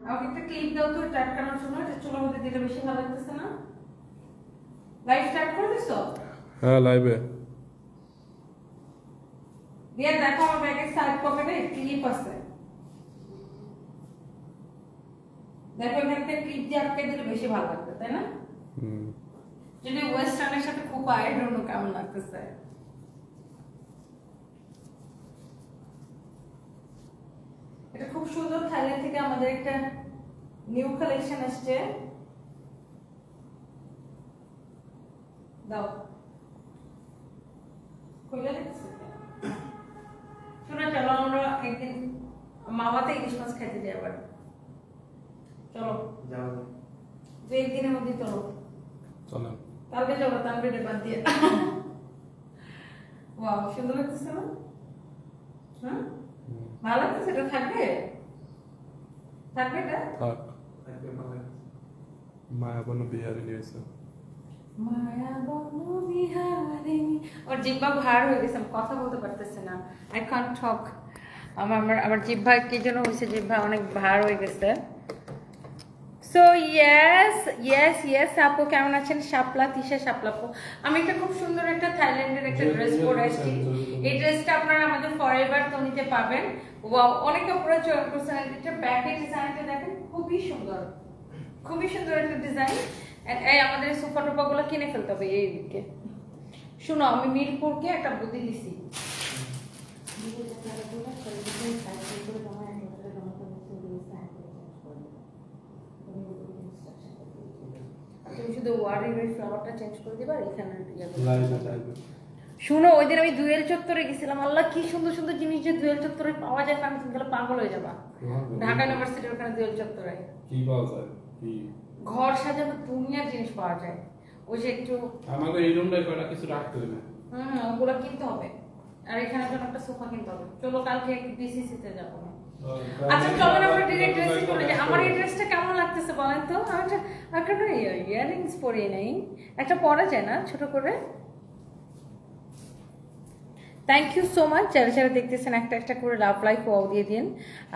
আমাকে একটা ক্লিপ দাও তো ট্যাপ করার জন্য, এটা চুলের মধ্যে দিলে বেশি ভালো লাগতেছে না? লাইভ স্টার্ট করে দিছো? হ্যাঁ লাইভে। দিয়ে দেখো আমার ব্যাগের সাইড পকেটে ক্লিপ আছে, দেখো এখান থেকে ক্লিপ দিয়ে আটকে দিলে বেশি ভালো লাগবে, তাই না? যদি ওয়েস্টার্নের সাথে খুব আইড অন্য কেমন লাগতেছে। এটা খুব সুন্দর, থাইল্যান্ড থেকে আমাদের একটা নিউ কালেকশন আসছে। দাও খুলে দেখছি। শোনা, চলো আমরা একদিন মামাতে ইলিশ মাছ খাইতে যাই আবার। চলো যাও, 2 দিনের মধ্যে চলো। চলো কালকে চলো, তানবিরে বাদ দিয়ে। ওয়াও, সুন্দর লাগতেছে না? হ্যাঁ ভালো লাগতেছে। এটা থাকবে, থাকবে এটা থাক। একদম ভালো। মায়া বনো বিহারি নিয়েছে। মায়া বনো বিহারিণী। ওর জিহ্বা ভার হয়ে গেছে, আমি কথা বলতে পারতেছি না। আই কান্ট টক। আমার জিহ্বা কি যেন হয়েছে, জিহ্বা অনেক ভার হয়ে গেছে। সো ইয়েস আপু কেমন আছেন? শাপলা তিশা শাপলাপু। আমি একটা খুব সুন্দর একটা থাইল্যান্ডের একটা ড্রেস পরে আসছি। এই ড্রেসটা আপনারা আমাদের ফরএভার তনিতে পাবেন। ওয়াও, অনেক আপুরা চয়েস করছেন। এটা ব্যাকের ডিজাইনটা দেখেন, খুবই সুন্দর, খুবই সুন্দর একটা ডিজাইন। এই আমাদের সোফা টোফাগুলো কিনে ফেলতে হবে এই দিকে। শুনো, আমি মিরপুরকে একটা বুদ্ধি দিছি। তুমি শুধু ওয়ার্ডের ফ্লাওয়ারটা চেঞ্জ করে দিবা, এখানে শুনো, ওই দিন আমি দুয়েল চত্বরে গেছিলাম। আল্লাহ কি সুন্দর সুন্দর জিনিস যে দুয়েল চত্বরে পাওয়া যায়, আমি তুমি পাগল হয়ে যাবা। ঢাকা ইউনিভার্সিটির ওখানে দুয়েল চত্বরে কি পাওয়া যায়? কি ঘর সাজানো দুনিয়ার জিনিস পাওয়া যায়। ওই যে একটু আমাকে এই রুমটাই কয়টা কিছু রাখতে হবে। ওগুলো কিনতে হবে, আর এখানে জন্য একটা সোফা কিনতে হবে। চলো কালকে ডিসিসি তে যাবো। আচ্ছা চলো না আমরা ডিরেক্ট ড্রেসিং করে যাই। আমার এই ড্রেসটা কেমন লাগতেছে বলেন তো? আমি একটা ইয়ারিংস পরিয়ে নেই, একটা পরা যায় না ছোট করে? Thank you so much. যারা যারা দেখতেছেন একটা একটা করে লাভ লাইক ওয়াও দিয়ে দিন।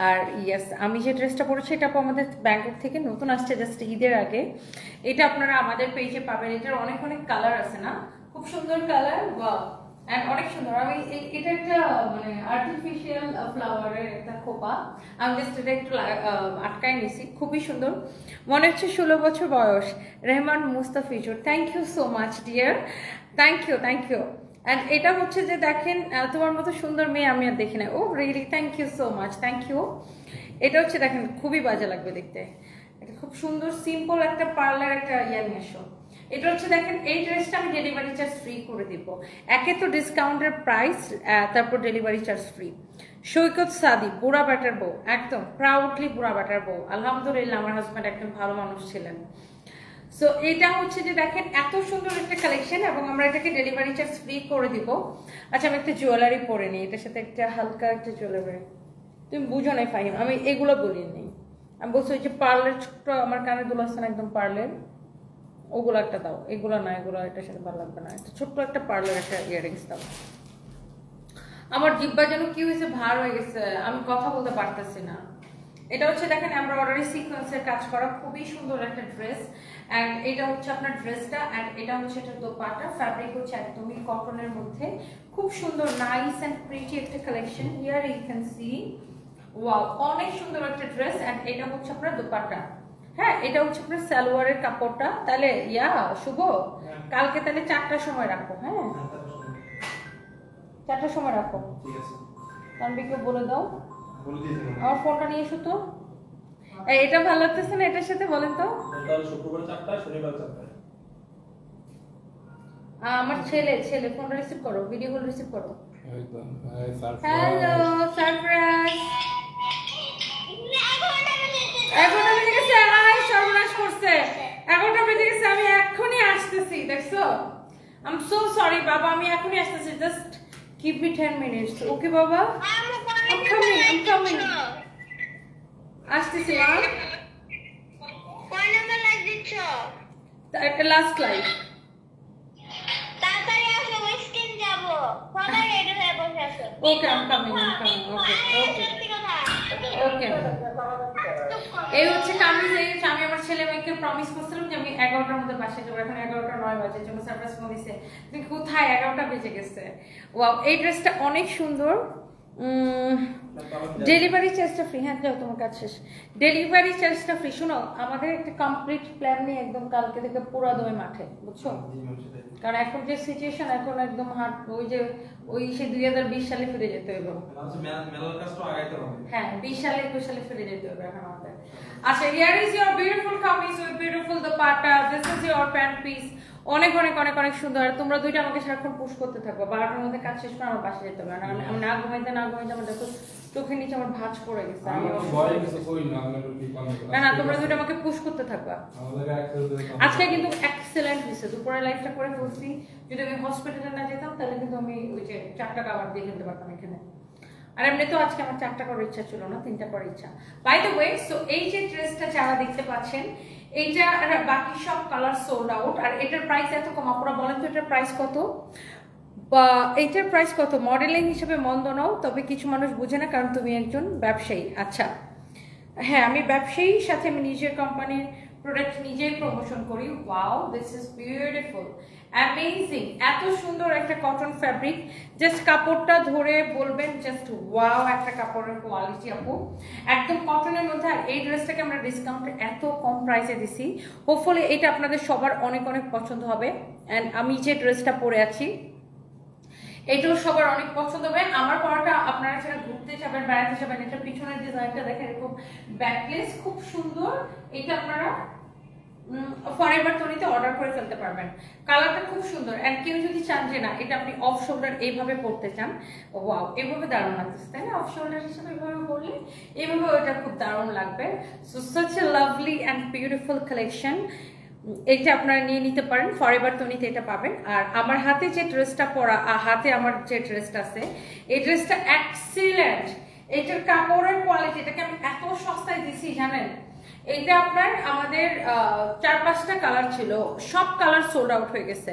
আর ইয়েস, আমি যে ড্রেসটা পরেছি এটা আমাদের ব্যাংকক থেকে নতুন আসছে জাস্ট ঈদের আগে। এটা আপনারা আমাদের পেজে পাবেন। এটার অনেক অনেক কালার আছে না, খুব সুন্দর কালার। ওয়াও, এন্ড অনেক সুন্দর। আমি এটা একটা মানে আর্টিফিশিয়াল ফ্লাওয়ারের একটা খোপা, আমি জাস্ট এটা একটু আটকায় নিছি। খুবই সুন্দর, মনে হচ্ছে 16 বছর বয়স। Rehman Mustafizur, thank you so much dear, thank you thank you. And এটা হচ্ছে যে দেখেন, তোমার মতো সুন্দর মেয়ে আমি আর দেখি না। Oh really, thank you so much, thank you. এটা হচ্ছে দেখেন খুবই বাজে লাগবে দেখতে। এটা খুব সুন্দর সিম্পল একটা পার্লার একটা ইয়ারিং এসো। এটা হচ্ছে দেখেন, এই ড্রেসটা আমি ডেলিভারি চার্জ ফ্রি করে দিব। একে তো ডিসকাউন্টের প্রাইস, তারপর ডেলিভারি চার্জ ফ্রি। সৈকত সাদি, বুড়া ব্যাটার বউ, একদম প্রাউডলি বুড়া ব্যাটার বউ। আলহামদুলিল্লাহ, আমার হাজব্যান্ড একজন ভালো মানুষ ছিলেন। সো এটা হচ্ছে যে দেখেন এত সুন্দর একটা কালেকশন, এবং আমরা এটাকে ডেলিভারি চার্জ ফ্রি করে দিব। আচ্ছা আমি একটা জুয়েলারি পরে নিই, এটার সাথে একটা হালকা একটা জুয়েলারি। তুমি বুঝো নাই ফাহিম, আমি এগুলো বলি নেই। আমি বলছি ওই যে পার্লের ছোট্ট আমার কানে দুল আসছে না একদম পার্লের, ওগুলো একটা দাও। এগুলো না, এগুলো এটার সাথে ভালো লাগবে না। একটা ছোট্ট একটা পার্লের একটা ইয়ারিংস দাও। আমার জিব্বা যেন কি হয়েছে, ভার হয়ে গেছে, আমি কথা বলতে পারতেছি না। এটা হচ্ছে দেখেন এমব্রয়ডারি সিকোয়েন্সের কাজ করা, খুবই সুন্দর একটা ড্রেস। এন্ড এটা হচ্ছে আপনার ড্রেসটা, এন্ড এটা হচ্ছে এটা দোপাট্টা। ফ্যাব্রিক হচ্ছে একদমই কটনের মধ্যে, খুব সুন্দর নাইস এন্ড প্রিটি একটা collection. Here you can see, wow, অনেক সুন্দর একটা ড্রেস। এন্ড এটা হচ্ছে আপনার দোপাট্টা। হ্যাঁ, এটা হচ্ছে আপনার সালোয়ারের কাপড়টা। তাহলে ইয়া শুভ, কালকে তাহলে 4টার সময় রাখো। হ্যাঁ 4টার সময় রাখো, ঠিক আছে। তানবিকে বলে দাও। বলে দিয়েছি আমার ফোনটা নিয়ে এসো তো। এটা ভালো লাগতেছে না এটার সাথে, বলেন তো? কাল শুক্রবার 4টায়, শনিবার 4টায়। আমার ছেলে ফোনটা রিসিভ করো, ভিডিও কল রিসিভ করো। একদম। Hello surprise. এখনো বেজে গেছে, আয় সর্বনাশ করছে। 11টা বেজে গেছে, আমি এখনই আসতেছি। দেখছো, আই এম সো সরি বাবা, আমি এখনই আসতেছি। Just give me 10 minutes. Okay বাবা, I'm coming. আসতেছি মা। কয় নাম্বার লাইভ দিচ্ছ? একটা লাস্ট লাইভ। তাড়াতাড়ি আসো, ওয়েস্টিন যাব। সবাই রেডি হয়ে বসে আছো। Okay, I'm coming. Okay. সত্যি কথা। ওকে, এই হচ্ছে কামিজ। এই হচ্ছে আমি আমার ছেলে মেয়েকে প্রমিস করছিলাম যে আমি 11টার মধ্যে বাসায় যাবো, এখন 11:09 বাজে, জন্য সারপ্রাইজ ফোন দিছে কোথায়, 11টা বেজে গেছে। ওয়াও, এই ড্রেসটা অনেক সুন্দর। ডেলিভারি চার্জটা ফ্রি। হ্যাঁ যাও, তোমার কাজ শেষ। ডেলিভারি চার্জটা ফ্রি। শোনো, আমাদের একটা কমপ্লিট প্ল্যান নিয়ে একদম কালকে থেকে পুরা দমে মাঠে, বুঝছো? কারণ এখন যে সিচুয়েশন, এখন একদম হাট, ওই সে 2020 সালে ফিরে যেতে হবে। হ্যাঁ, 20 সালে 21 সালে ফিরে যেতে হবে এখন আমাদের। আচ্ছা, here is your beautiful kameez with beautiful dupatta, this is your pant piece. অনেক অনেক অনেক অনেক সুন্দর। আর তোমরা দুইটা আমাকে সারাক্ষণ পুশ করতে থাকবো। 12টার মধ্যে কাজ শেষ করে আমার বাসায় যেতে হবে। আমি না ঘুমাইতে আমার দেখো চোখের নিচে আমার ভাঁজ পড়ে গেছে। না, তোমরা দুইটা আমাকে পুশ করতে থাকবা। আজকে কিন্তু এক্সেলেন্ট হয়েছে, দুপুরের লাইফটা করে ফেলছি। যদি আমি হসপিটালে না যেতাম তাহলে কিন্তু আমি ওই যে 4টা কাবার দিয়ে খেলতে পারতাম এখানে। আর এমনি তো আজকে আমার 4টা করার ইচ্ছা ছিল না, 3টা করার ইচ্ছা। বাই দ্য ওয়ে, সো এই যে ড্রেসটা যারা দেখতে পাচ্ছেন, এইটা বাকি সব কালার সোল্ড আউট। আর এটার প্রাইস এত কম, আপনারা বলেন তো এটার প্রাইস কত? বা এইটার প্রাইস কত? মডেলিং হিসেবে মন্দ নাও, তবে কিছু মানুষ বুঝে না, কারণ তুমি একজন ব্যবসায়ী। আচ্ছা হ্যাঁ, আমি ব্যবসায়ীর সাথে আমি নিজের কোম্পানির প্রোডাক্ট নিজেই প্রমোশন করি। Wow, this is beautiful, amazing. এত সুন্দর একটা কটন ফ্যাব্রিক, জাস্ট কাপড়টা ধরে বলবেন জাস্ট ওয়াও, একটা কাপড়ের কোয়ালিটি আপু, একদম কটনের মধ্যে। আর এই ড্রেসটাকে আমরা ডিসকাউন্টে এত কম প্রাইসে দিছি, হোপফুলি এটা আপনাদের সবার অনেক অনেক পছন্দ হবে। অ্যান্ড আমি যে ড্রেসটা পরে আছি এটাও সবার অনেক পছন্দ হবে। আমার পরাটা আপনারা যারা ঘুরতে যাবেন, বেড়াতে যাবেন, এটা পিছনের ডিজাইনটা দেখেন, এরকম ব্যাকলেস খুব সুন্দর। এটা আপনারা ফরএভার তৈরিতে অর্ডার করে ফেলতে পারবেন। কালারটা খুব সুন্দর। এন্ড কেউ যদি চান যে না এটা আপনি অফ শোল্ডার এইভাবে পরতে চান, ওয়াও, এইভাবে দারুণ লাগতেছে, তাই না? অফ শোল্ডার হিসেবে এইভাবে পরলে এইভাবে ওটা খুব দারুণ লাগবে। So such a lovely and beautiful collection. এইটা আপনারা নিয়ে নিতে পারেন, ফরএভার তৈরিতে এটা পাবেন। আর আমার হাতে যে ড্রেসটা পরা, হাতে আমার যে ড্রেসটা আছে, এই ড্রেসটা এক্সিলেন্ট। এটার কাপড়ের কোয়ালিটি, এটাকে আমি এত সস্তায় দিছি জানেন। এইটা আপনার আমাদের 4-5টা কালার ছিল, সব কালার সোল্ড আউট হয়ে গেছে,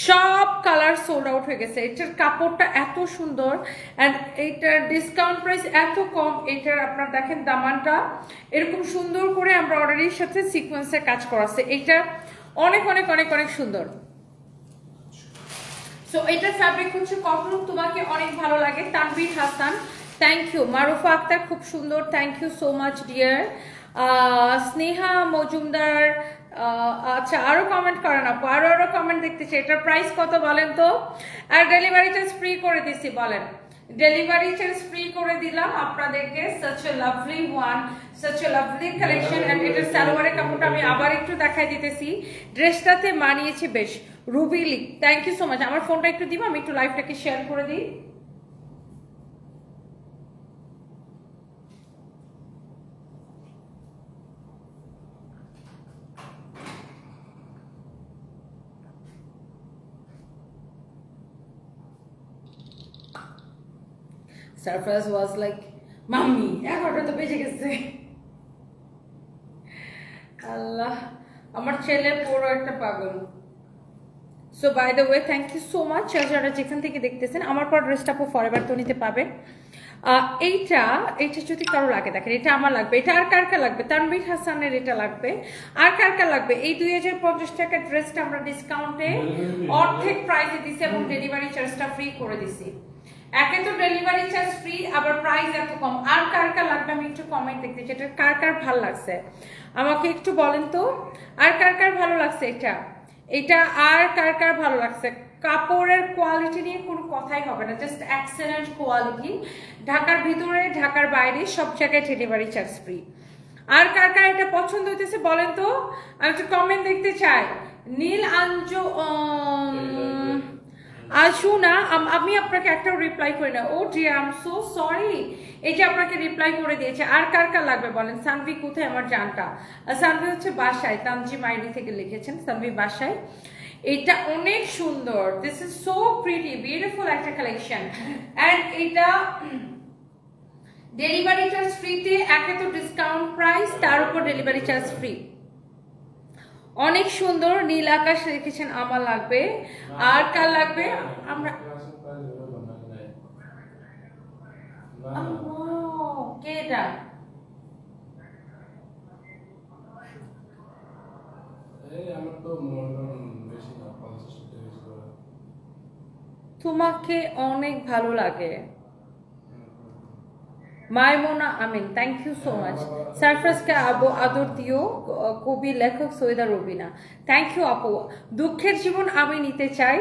সব কালার সোল্ড আউট হয়ে গেছে। এটার কাপড়টা এত সুন্দর অ্যান্ড এইটার ডিসকাউন্ট প্রাইস এত কম। এটার আপনার দেখেন দামানটা এরকম সুন্দর করে আমরা অর্ডারের সাথে সিকোয়েন্সে কাজ করাছে। এইটা অনেক অনেক অনেক অনেক সুন্দর। সো এটার ফ্যাব্রিক হচ্ছে কটন, তোমাকে অনেক ভালো লাগে। Tanvir Hasan, thank you. মারুফা আক্তার, খুব সুন্দর, thank you so much dear. Sneha Majumdar, আচ্ছা আরো কমেন্ট করেন আপু, আরো কমেন্ট দেখতেছি। এটার প্রাইস কত বলেন তো? আর ডেলিভারি চার্জ ফ্রি করে দিছি, বলেন। ডেলিভারি চার্জ ফ্রি করে দিলাম আপনাদেরকে। such a lovely one, such a lovely collection। and এটার সালোয়ারের কাপড়টা আমি আবার একটু দেখাই দিতেছি, ড্রেসটাতে মানিয়েছে বেশ। রুবিলি, থ্যাংক ইউ সো মাচ। আমার ফোনটা একটু দিব, আমি একটু লাইভটাকে শেয়ার করে দিই। সারপ্রাইজ ওয়াজ লাইক মাম্মি 11টা তো বেজে গেছে। আল্লাহ, আমার ছেলে পুরো একটা পাগল। So by the way, thank you so much যারা যেখান থেকে দেখতেছেন। আমার পর ড্রেসটা আপু ফরএভার তো নিতে পাবেন। এইটা যদি কারো লাগে, দেখেন এটা আমার লাগবে। এটা আর কার কার লাগবে? তানভীর হাসানের এটা লাগবে। আর কার কার লাগবে? এই 2050 টাকার ড্রেসটা আমরা ডিসকাউন্টে অর্ধেক প্রাইসে দিছি এবং ডেলিভারি চার্জটা ফ্রি করে দিছি। একে তো ডেলিভারি চার্জ ফ্রি, আবার প্রাইস এত কম। আর কার কার লাগবে আমি একটু কমেন্ট দেখতে চাই। এটা কার কার ভালো লাগছে আমাকে একটু বলেন তো। আর কার কার ভালো লাগছে এটা আর কার কার ভালো লাগছে? কাপড়ের কোয়ালিটি নিয়ে কোনো কথাই হবে না, জাস্ট এক্সেলেন্ট কোয়ালিটি। ঢাকার ভিতরে ঢাকার বাইরে সব জায়গায় ডেলিভারি চার্জ ফ্রি। আর কার কার এটা পছন্দ হইতেছে বলেন তো, আমি একটু কমেন্ট দেখতে চাই। নীল আঞ্জু আসু না, আমি আপনাকে একটা রিপ্লাই করি না। Oh dear, I am so sorry. এই যে আপনাকে রিপ্লাই করে দিয়েছে। আর কার কার লাগবে বলেন? সানভি কোথায় আমার জানটা? সানভি হচ্ছে বাসায়, তানজিম আইডি থেকে লিখেছেন, সানভি বাসায়। এটা অনেক সুন্দর, this is so pretty, beautiful একটা কালেকশন। এন্ড এটা ডেলিভারি চার্জ ফ্রিতে, একে তো ডিসকাউন্ট প্রাইস, তার উপর ডেলিভারি চার্জ ফ্রি। অনেক সুন্দর। নীল আকাশ রেখেছেন, আমার লাগবে। আর কার লাগবে? আমরা কে এটা? এই আমার তো মনে বেশি না 50 টাকা বেশি করে। তোমাকে অনেক ভালো লাগে। মাইমোনা আমিন, থ্যাংক ইউ সো মাচ। সারফরাজকে আদর দিও, কবি লেখক সৈয়দা রবিনা, থ্যাংক ইউ আপু। দুঃখের জীবন আমি নিতে চাই,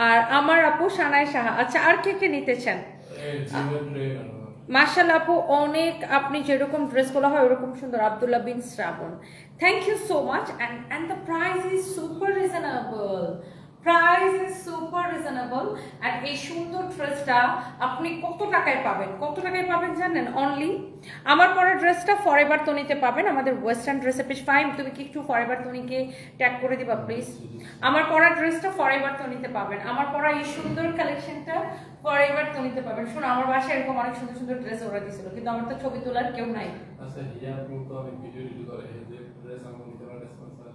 আর আমার আপু সানায় সাহা। আচ্ছা, আর কে কে নিতে চান? এই জীবন ট্রেন মাশাআল্লাহ আপু, অনেক আপনি যেরকম ড্রেসগুলো হয় ওরকম সুন্দর। Abdullah Bin Shraban, thank you so much. And the price is super reasonable, price is super reasonable. And এই সুন্দর ড্রেসটা আপনি কত টাকায় পাবেন? কত টাকায় পাবেন জানেন? অনলি আমার পরা ড্রেসটা ফরএভার তনিতে পাবেন, আমাদের ওয়েস্টার্ন ড্রেসের পেজ। ফাইম, তুমি কি একটু ফরএভার তনিকে ট্যাগ করে দিবা প্লিজ? আমার পরা ড্রেসটা ফরএভার তনিতে পাবেন, আমার পরা এই সুন্দর কালেকশনটা ফরএভার তনিতে পাবেন। শোনো, আমার বাসায় এরকম অনেক সুন্দর সুন্দর ড্রেস ওরা দিছিল, কিন্তু আমার তো ছবি তোলার কেউ নাই। আচ্ছা হিয়া আপু তো অনেক ভিডিও রিভিউ করে এই যে ড্রেস আমার নিতে পারে স্পন্সর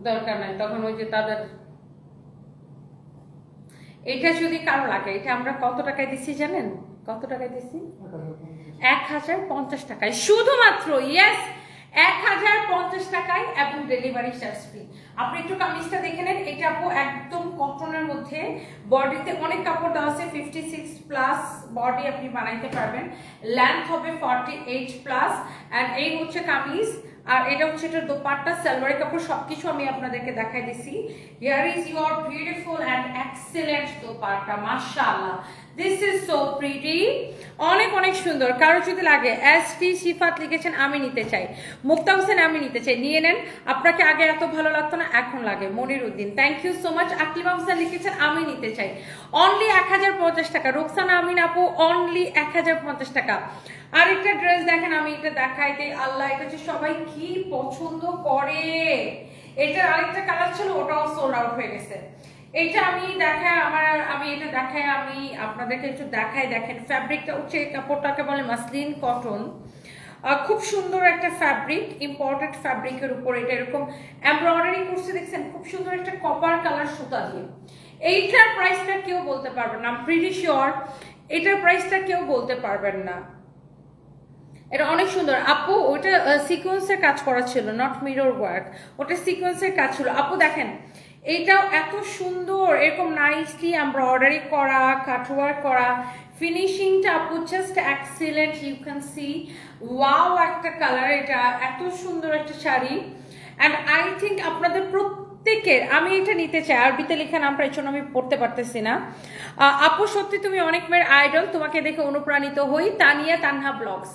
দরকার নাই, তখন ওই যে তাদের এটা যদি কারো লাগে, এটা আমরা কত টাকায় দিচ্ছি জানেন? কত টাকায় দিচ্ছি? 1050 টাকায় শুধুমাত্র। ইয়েস, 1050 টাকায় এবং ডেলিভারি চার্জ ফ্রি। আপনি একটু কামিজটা দেখে নেন, এটা আপু একদম কটনের মধ্যে, বডিতে অনেক কাপড় দেওয়া আছে, 56 প্লাস বডি আপনি বানাইতে পারবেন, লেন্থ হবে 48 প্লাস। এন্ড এই হচ্ছে কামিজ, আর এটা হচ্ছে এটা দোপাট্টা, সালোয়ারের কাপড়, সবকিছু আমি আপনাদেরকে দেখাই দিছি। Here is your beautiful and excellent dupatta, মাশাআল্লাহ, দিস ইজ সো প্রিটি, অনেক অনেক সুন্দর। কারো যদি লাগে, এসটি সিফাত লিখেছেন আমি নিতে চাই, মুক্তা হোসেন আমি নিতে চাই, নিয়ে নেন। আপনাকে আগে এত ভালো লাগতো না, এখন লাগে। Monir Uddin, thank you so much. Aklim Afzal লিখেছেন আমি নিতে চাই, অনলি 1050 টাকা। রোকসানা আমিন আপু, অনলি 1050 টাকা। আরেকটা ড্রেস দেখেন, আমি এটা দেখাই দিই। আল্লাহ, এটা যে সবাই কি পছন্দ করে। এটার আরেকটা কালার ছিল, ওটাও সোল্ড আউট হয়ে গেছে। এটা আমি দেখাই, আমি এটা দেখাই, আমি আপনাদেরকে একটু দেখাই। দেখেন ফ্যাব্রিকটা হচ্ছে, কাপড়টাকে বলে মাসলিন কটন, খুব সুন্দর একটা ফ্যাব্রিক, ইম্পোর্টেড ফ্যাব্রিকের উপর এটা এরকম এমব্রয়ডারি করছে, দেখছেন? খুব সুন্দর একটা কপার কালার সুতা দিয়ে। এইটার প্রাইসটা কেউ বলতে পারবেন না, আই এম প্রিটি শিওর এটার প্রাইসটা কেউ বলতে পারবেন না। এটা অনেক সুন্দর আপু, ওটা সিকোয়েন্সের কাজ করা ছিল, নট মিরর ওয়ার্ক, ওটা সিকোয়েন্সের কাজ ছিল আপু। দেখেন এইটাও এত সুন্দর, এরকম নাইসলি এমব্রয়ডারি করা, কাটওয়ার্ক করা, ফিনিশিংটা আপু just excellent, you can see. Wow একটা কালার, এটা এত সুন্দর একটা শাড়ি। অ্যান্ড আই থিঙ্ক আপনাদের প্রত্যেকের, আমি এটা নিতে চাই। আরবিতে লেখা নামটা এর জন্য আমি পড়তে পারতেছি না। আপু সত্যি তুমি অনেক মেয়ের আইডল, তোমাকে দেখে অনুপ্রাণিত হই। Tania Tanha blogs,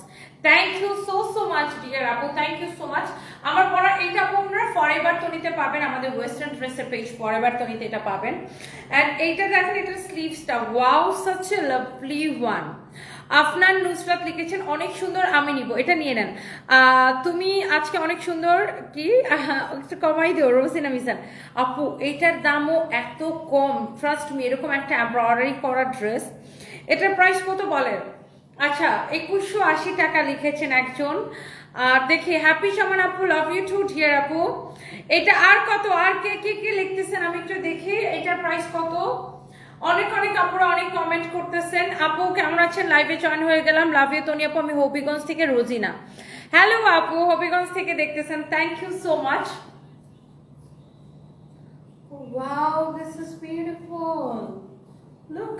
thank you so so much dear আপু, থ্যাংক ইউ সো মাচ। আমার পরা এইটা আপু আপনারা ফরএভার তনিতে পাবেন, আমাদের ওয়েস্টার্ন ড্রেসের পেজ ফরএভার তনিতে এটা পাবেন। এন্ড এইটা দেখেন, এটার স্লিভসটা wow, such a lovely one. Afnan Nusrat লিখেছেন অনেক সুন্দর, আমি নিব, এটা নিয়ে নেন। তুমি আজকে অনেক সুন্দর, কি একটু কমাই দিও রোজিনা মিসান আপু। এইটার দামও এত কম, ট্রাস্ট মি, এরকম একটা এমব্রয়ডারি করা ড্রেস। এটার প্রাইস কত বলেন? আচ্ছা, 2180 টাকা লিখেছেন একজন। দেখি, হ্যাপি সমান আপু, লাভ ইউ টু ডিয়ার আপু। এটা আর কত, আর কে কে কে লিখতেছেন আমি একটু দেখি, এটার প্রাইস কত? অনেক অনেক আপুরা অনেক কমেন্ট করতেছেন। আপু কেমন আছেন? লাইভে জয়েন হয়ে গেলাম, লাভ ইউ তনি আপু। আমি হবিগঞ্জ থেকে রোজিনা, হ্যালো আপু, হবিগঞ্জ থেকে দেখতেছেন, thank you so much. Wow, this is beautiful, look,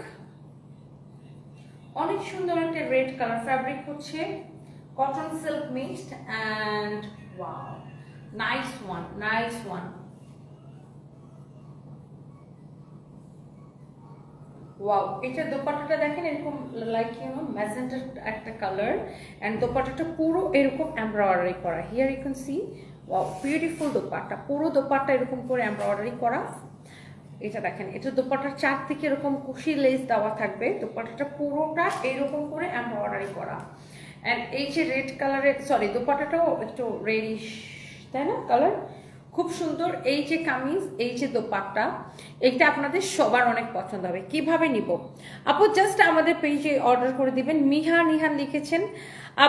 অনেক সুন্দর একটা রেড কালার, ফ্যাব্রিক হচ্ছে cotton silk mixed, and wow, nice one, nice one. Wow, এটা দোপাট্টাটা দেখেন, এরকম লাইক ইউ নো ম্যাজেন্টা একটা কালার, এন্ড দোপাট্টাটা পুরো এরকম এমব্রয়ডারি করা। Here you can see, wow, beautiful dupatta, পুরো দোপাট্টা এরকম করে এমব্রয়ডারি করা। এটা দেখেন, এটা দোপাট্টার চারদিকে এরকম কুশি লেস দেওয়া থাকবে, দোপাট্টাটা পুরোটা এরকম করে এমব্রয়ডারি করা। এন্ড এই যে রেড কালারের, সরি দোপাট্টাটাও একটু রেডিশ, তাই না কালার, খুব সুন্দর। এই যে কামিজ, এই যে দোপাট্টা, এটা আপনাদের সবার অনেক পছন্দ হবে। কিভাবে নিব আপু? জাস্ট আমাদের পেজে অর্ডার করে দিবেন। মিহা নিহান লিখেছেন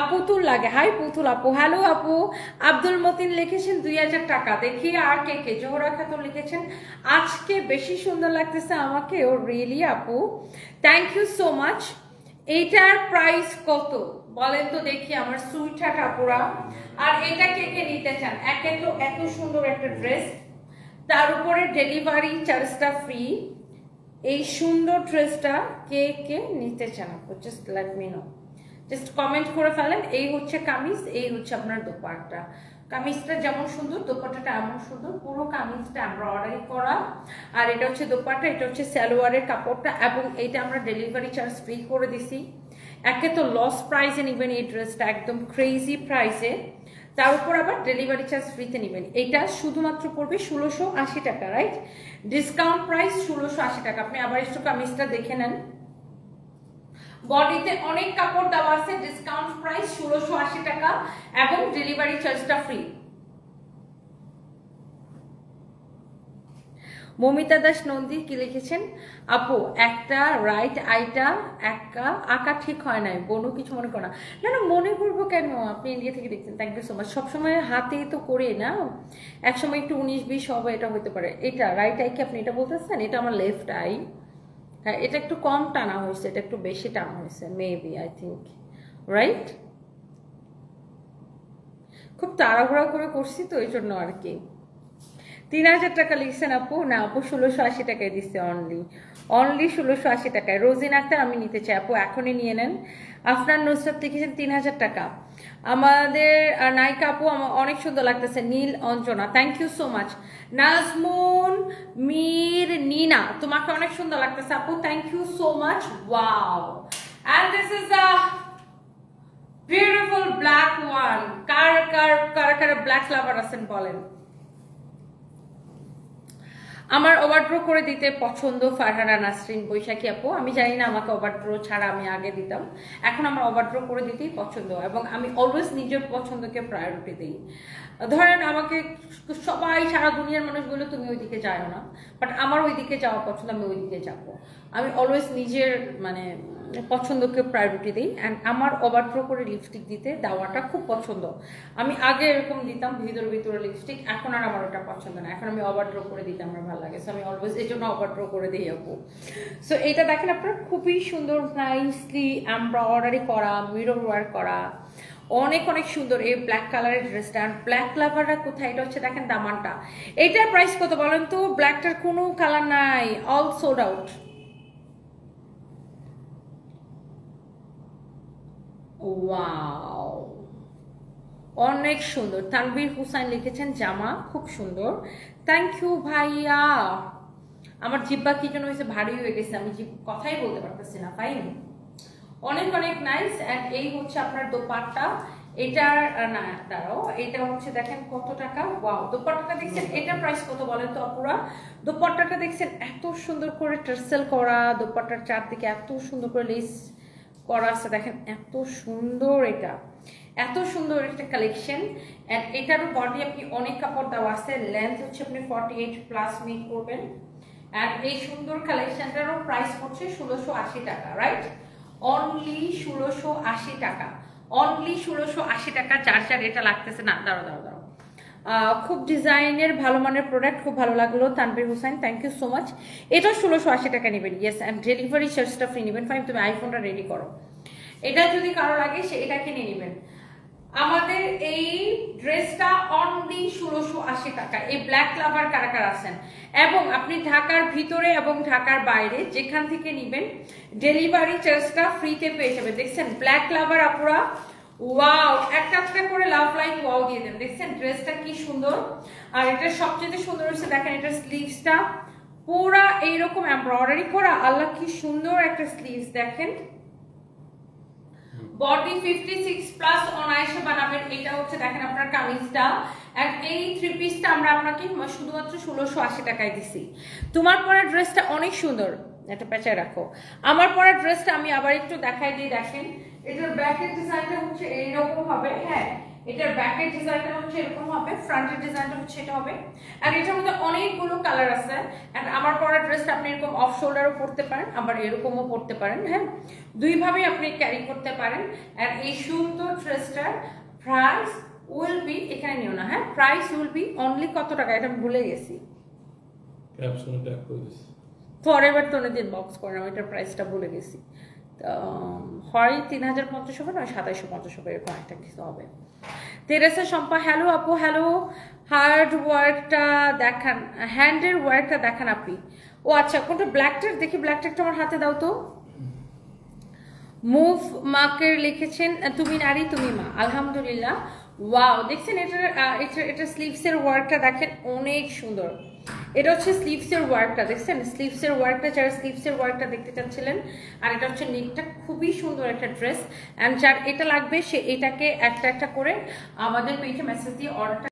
পুতুল লাগে, হাই পুতুল আপু, হ্যালো আপু। আব্দুল মতিন লিখেছেন 2000 টাকা। দেখি আর কে কে, জোহরা খাতুন লিখেছেন আজকে বেশি সুন্দর লাগতেছে আমাকে, ও রিয়েলি আপু, থ্যাংক ইউ সো মাচ। এইটার প্রাইস কত বলেন তো দেখি আমার সুইটহার্ট আপুরা। আর এটা কে কে নিতে চান? একে তো এত সুন্দর একটা ড্রেস, তার উপরে ডেলিভারি চার্জটা ফ্রি। এই সুন্দর ড্রেসটা কে কে নিতে চান আপু? Just let me no, just comment করে ফেলেন। এই হচ্ছে কামিজ, এই হচ্ছে আপনার দোপাট্টা। কামিজটা যেমন সুন্দর, দোপাট্টাটা এমন সুন্দর। পুরো কামিজটা আমরা অর্ডারি করা। আর এটা হচ্ছে দোপাট্টা, এটা হচ্ছে সালোয়ারের কাপড়টা, এবং এইটা আমরা ডেলিভারি চার্জ ফ্রি করে দিছি। একে তো লস প্রাইসে নেবেন এই ড্রেসটা, একদম ক্রেজি প্রাইসে, তার উপর আবার ডেলিভারি চার্জ ফ্রিতে নেবেন। এটা শুধুমাত্র পড়বে 1680 টাকা, রাইট? ডিসকাউন্ট প্রাইস 1680 টাকা। আপনি আবার একটু কামিজটা দেখে নেন, বডিতে অনেক কাপড় দেওয়া আছে। ডিসকাউন্ট প্রাইস 1680 টাকা এবং ডেলিভারি চার্জটা ফ্রি। মমিতা দাস নন্দী কি লিখেছেন? আপু একটা রাইট আইটা একা আঁকা ঠিক হয় নাই, বনু কিছু মনে করো না। না না, মনে করবো কেন, আপনি ইন্ডিয়া থেকে দেখছেন, থ্যাংক ইউ সো মাচ। সবসময় হাতে তো করে না, একসময় একটু 19-20 হবে, এটা হতে পারে। এটা রাইট আই কি আপনি এটা বলতেছেন? এটা আমার লেফট আই। হ্যাঁ, এটা একটু কম টানা হয়েছে, এটা একটু বেশি টানা হয়েছে, মেবি, আই থিঙ্ক, রাইট? খুব তাড়াহুড়া করে করছি তো এই জন্য আর কি। 3000 টাকা লিখছেন আপু? না আপু, 1680 টাকায় দিচ্ছে, অনলি 1680 টাকায়। রোজিন আক্তার আমি নিতে চাই আপু, এখনই নিয়ে নেন। আফনান নুসরাত লিখেছেন 3000 টাকা। আমাদের নায়িকা আপু আমার অনেক সুন্দর লাগতেছে, Neel Anjana, thank you so much. Nazmun Mir Nina, তোমাকে অনেক সুন্দর লাগতেছে আপু, thank you so much. Wow, and this is a beautiful black one. কার ব্ল্যাক লাভার আছেন বলেন? আমার ওভারড্রো করে দিতে পছন্দ ফারহানা নাসরিন বৈশাখী আপু। আমি জানি না, আমাকে ওভারড্রো ছাড়া আমি আগে দিতাম, এখন আমার ওভারড্রো করে দিতেই পছন্দ, এবং আমি অলওয়েজ নিজের পছন্দকে প্রায়োরিটি দিই। ধরেন আমাকে সবাই, সারা দুনিয়ার মানুষ বলে তুমি ওইদিকে যাও না, বাট আমার ওইদিকে যাওয়া পছন্দ, আমি ওইদিকে যাবো। আমি অলওয়েজ নিজের মানে পছন্দকে প্রায়োরিটি দিই। অ্যান্ড আমার ওভারড্রো করে লিপস্টিক দিতে দেওয়াটা খুব পছন্দ। আমি আগে এরকম দিতাম ভিতরে লিপস্টিক, এখন আর আমার ওটা পছন্দ না, এখন আমি ওভারড্রো করে দিতে আমার ভালো লাগে। সো আমি অলওয়েজ এই জন্য ওভারড্রো করে দিই আপু। সো এটা দেখেন আপনার, খুবই সুন্দর, নাইসলি এমব্রয়ডারি করা, মিরর ওয়ার্ক করা, অনেক অনেক সুন্দর এই ব্ল্যাক কালারের ড্রেসটা। আর ব্ল্যাক লাভাররা কোথায়? এটা হচ্ছে দেখেন দামানটা। এটার প্রাইস কত বলেন তো? ব্ল্যাকটার কোনো কালার নাই, অল সোল্ড আউট। ওয়াও, অনেক সুন্দর। তানভীর হুসাইন লিখেছেন জামা খুব সুন্দর, থ্যাংক ইউ ভাইয়া। আমার জিব্বা কি যেন হয়েছে, ভারী হয়ে গেছে, আমি কথাই বলতে পারতেছি না। ফাইন, অনেক অনেক নাইস। অ্যান্ড এই হচ্ছে আপনার দোপাট্টা। এটার না দাঁড়াও, এটা হচ্ছে দেখেন কত টাকা। ওয়াও, দোপাট্টাটা দেখছেন, এটার প্রাইস কত বলেন তো আপুরা? দোপাট্টাটা দেখছেন এত সুন্দর করে টার্সেল করা, দোপাট্টার চারদিকে এত সুন্দর করে লেস করা আছে, দেখেন এত সুন্দর, এটা এত সুন্দর একটা কালেকশন। অ্যান্ড এটারও বডি আপনি অনেক কাপড় দেওয়া আছে, লেন্থ হচ্ছে আপনি 48+ মিট করবেন। অ্যান্ড এই সুন্দর কালেকশনটারও প্রাইস হচ্ছে 1680 টাকা, রাইট? অনলি 1680 টাকা, অনলি 1680 টাকা। যার যার এটা লাগতেছে না, দাঁড়াও, খুব ডিজাইনের ভালো মানের প্রোডাক্ট, খুব ভালো লাগলো। Tanvir Hossain, thank you so much. এটা 1680 টাকা নেবেন, ইয়েস। অ্যান্ড ডেলিভারি চার্জটা ফ্রি নেবেন। ফাইন, তুমি আইফোনটা রেডি করো, এটা যদি কারো লাগে সে এটা কিনে নেবেন। আমাদের এই ড্রেসটা অনলি 1680 টাকা। এই ব্ল্যাক লাভার কারা কারা আছেন, এবং আপনি ঢাকার ভিতরে এবং ঢাকার বাইরে যেখান থেকে নেবেন ডেলিভারি চার্জটা ফ্রিতে পেয়ে যাবে। দেখছেন ব্ল্যাক লাভার আপুরা, ওয়াও, একটা একটা করে লাভ লাইক ওয়াও দিয়ে দেন। দেখছেন ড্রেসটা কি সুন্দর। আর এটা সবচেয়ে সুন্দর হচ্ছে দেখেন, এটার স্লিভসটা পুরা এইরকম এমব্রয়ডারি করা, আল্লাহ কি সুন্দর একটা স্লিভস দেখেন। বডি 56+ অনায়াসে বানাবেন। এটা হচ্ছে দেখেন আপনার কামিজটা, আর এই 3 পিসটা আমরা আপনাকে শুধুমাত্র 1680 টাকায় দিছি। তোমার পরা ড্রেসটা অনেক সুন্দর, এটা পেঁচায় রাখো। আমার পরা ড্রেসটা আমি আবার একটু দেখাই দিই, দেখেন এটার ব্যাকের ডিজাইনটা হচ্ছে এইরকম হবে। হ্যাঁ, এটার ব্যাকের ডিজাইনটা হচ্ছে এরকম হবে, ফ্রন্টের ডিজাইনটা হচ্ছে এটা হবে। আর এটার মধ্যে অনেকগুলো কালার আছে। এন্ড আমার পরা ড্রেসটা আপনি এরকম অফ শোল্ডারও পরতে পারেন, আবার এরকমও পরতে পারেন। হ্যাঁ, দুইভাবেই আপনি ক্যারি করতে পারেন। আর এই সুন্দর ড্রেসটার প্রাইস উইল বি, এখানে নিও না, হ্যাঁ, প্রাইস উইল বি অনলি কত টাকা, এটা আমি ভুলে গেছি, ক্যাপশনে ট্যাগ করে দিছি। ফরএভার তো দিন বক্স করেন, আমি এটার প্রাইসটা ভুলে গেছি। হয় 3050 হবে নয় 2750 হবে, এরকম একটা কিছু হবে। তেরেসা শম্পা হ্যালো আপু, হ্যালো। হার্ড ওয়ার্কটা দেখান, হ্যান্ডের ওয়ার্কটা দেখান আপনি। ও আচ্ছা, কোনটা? ব্ল্যাকটার দেখি, ব্ল্যাকটা আমার হাতে দাও তো। মুভ মাকের লিখেছেন তুমি নারী তুমি মা, আলহামদুলিল্লাহ। ওয়াও, দেখছেন এটা স্লিভসের ওয়ার্কটা দেখেন, অনেক সুন্দর। এটা হচ্ছে স্লিভসের ওয়ার্কটা, দেখছেন স্লিভসের ওয়ার্কটা, যারা স্লিভসের ওয়ার্কটা দেখতে চাচ্ছিলেন। আর এটা হচ্ছে নেকটা, খুবই সুন্দর একটা ড্রেস। অ্যান্ড যার এটা লাগবে সে এটাকে একটা একটা করে আমাদের পেজে মেসেজ দিয়ে অর্ডারটা